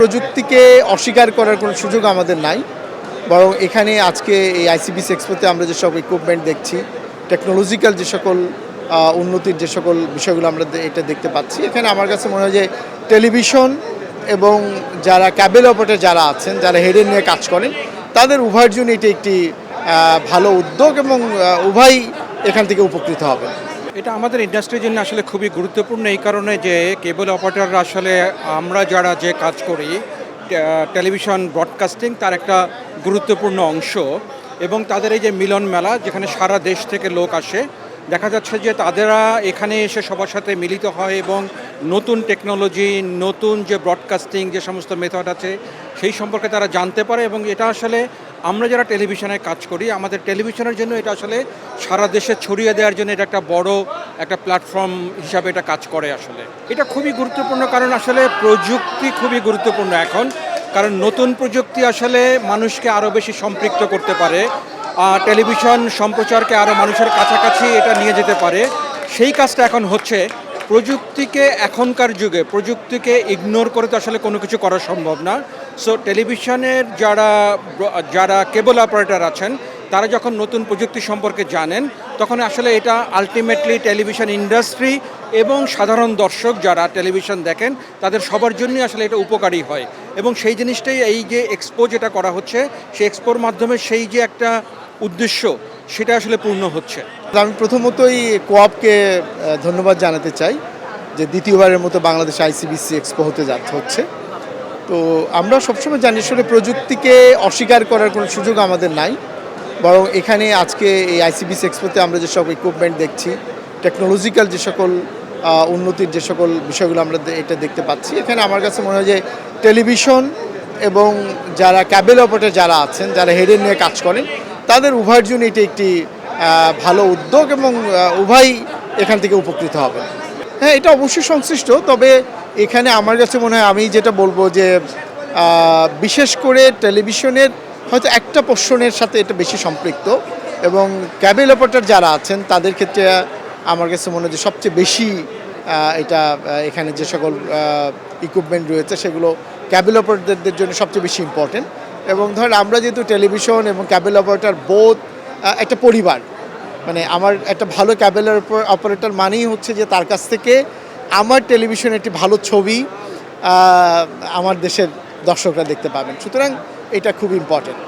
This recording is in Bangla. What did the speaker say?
প্রযুক্তিকে অস্বীকার করার কোনো সুযোগ আমাদের নাই, বরং এখানে আজকে এই আইসিবিসি এক্সপোতে আমরা যেসব ইকুইপমেন্ট দেখছি, টেকনোলজিক্যাল যে সকল উন্নতির যে সকল বিষয়গুলো আমরা এটা দেখতে পাচ্ছি, এখানে আমার কাছে মনে হয় যে টেলিভিশন এবং যারা ক্যাবেল অপারেটর যারা আছেন, যারা হেডের নিয়ে কাজ করেন, তাদের উভয়ের জন্য এটি একটি ভালো উদ্যোগ এবং উভয় এখান থেকে উপকৃত হবে। এটা আমাদের ইন্ডাস্ট্রির জন্য আসলে খুবই গুরুত্বপূর্ণ এই কারণে যে কেবল অপারেটররা আসলে আমরা যারা যে কাজ করি টেলিভিশন ব্রডকাস্টিং তার একটা গুরুত্বপূর্ণ অংশ এবং তাদের এই যে মিলন মেলা যেখানে সারা দেশ থেকে লোক আসে, দেখা যাচ্ছে যে তাদেরা এখানে এসে সবার সাথে মিলিত হয় এবং নতুন টেকনোলজি, নতুন যে ব্রডকাস্টিং যে সমস্ত মেথড আছে সেই সম্পর্কে তারা জানতে পারে এবং এটা আসলে আমরা যারা টেলিভিশনে কাজ করি আমাদের টেলিভিশনের জন্য এটা আসলে সারা দেশে ছড়িয়ে দেওয়ার জন্য এটা একটা বড় একটা প্ল্যাটফর্ম হিসাবে এটা কাজ করে। আসলে এটা খুবই গুরুত্বপূর্ণ কারণ আসলে প্রযুক্তি খুবই গুরুত্বপূর্ণ এখন, কারণ নতুন প্রযুক্তি আসলে মানুষকে আরও বেশি সম্পৃক্ত করতে পারে, টেলিভিশন সম্প্রচারকে আরও মানুষের কাছাকাছি এটা নিয়ে যেতে পারে। সেই কাজটা এখন হচ্ছে। প্রযুক্তিকে এখনকার যুগে প্রযুক্তিকে ইগনোর করে তো আসলে কোনো কিছু করা সম্ভব না। সো টেলিভিশনের যারা কেবল অপারেটর আছেন তারা যখন নতুন প্রযুক্তি সম্পর্কে জানেন তখন আসলে এটা আলটিমেটলি টেলিভিশন ইন্ডাস্ট্রি এবং সাধারণ দর্শক যারা টেলিভিশন দেখেন তাদের সবার জন্যই আসলে এটা উপকারী হয় এবং সেই জিনিসটাই এই যে এক্সপো যেটা করা হচ্ছে সেই এক্সপোর মাধ্যমে সেই যে একটা উদ্দেশ্য সেটা আসলে পূর্ণ হচ্ছে। আমি প্রথমতই কোঅপকে ধন্যবাদ জানাতে চাই যে দ্বিতীয়বারের মতো বাংলাদেশ আইসিবিসি এক্সপো হচ্ছে। তো আমরা সবসময় জানি আসলে প্রযুক্তিকে অস্বীকার করার কোনো সুযোগ আমাদের নাই, বরং এখানে আজকে এই আইসিবিসি এক্সপোতে আমরা যেসব ইকুইপমেন্ট দেখছি, টেকনোলজিক্যাল যে সকল উন্নতির যে সকল বিষয়গুলো আমরা এটা দেখতে পাচ্ছি, এখানে আমার কাছে মনে হয় যে টেলিভিশন এবং যারা ক্যাবেল অপারেটর যারা আছেন, যারা হেডের নিয়ে কাজ করেন, তাদের উভয়ের জন্য এটি একটি ভালো উদ্যোগ এবং উভয় এখান থেকে উপকৃত হবে। হ্যাঁ, এটা অবশ্যই সংশ্লিষ্ট, তবে এখানে আমার কাছে মনে হয় আমি যেটা বলবো যে বিশেষ করে টেলিভিশনের হয়তো একটা পোর্শনের সাথে এটা বেশি সম্পৃক্ত এবং ক্যাবেল অপারেটর যারা আছেন তাদের ক্ষেত্রে আমার কাছে মনে হয় যে সবচেয়ে বেশি এটা এখানে যে সকল ইকুইপমেন্ট রয়েছে সেগুলো ক্যাবেল অপারেটরদের জন্য সবচেয়ে বেশি ইম্পর্টেন্ট। এবং ধরেন আমরা যেহেতু টেলিভিশন এবং ক্যাবেল অপারেটর বোথ একটা পরিবার, মানে আমার একটা ভালো ক্যাবেল অপারেটর মানেই হচ্ছে যে তার কাছ থেকে আমার টেলিভিশনে একটি ভালো ছবি আমার দেশের দর্শকরা দেখতে পাবেন, সুতরাং এটা খুব ইম্পর্টেন্ট।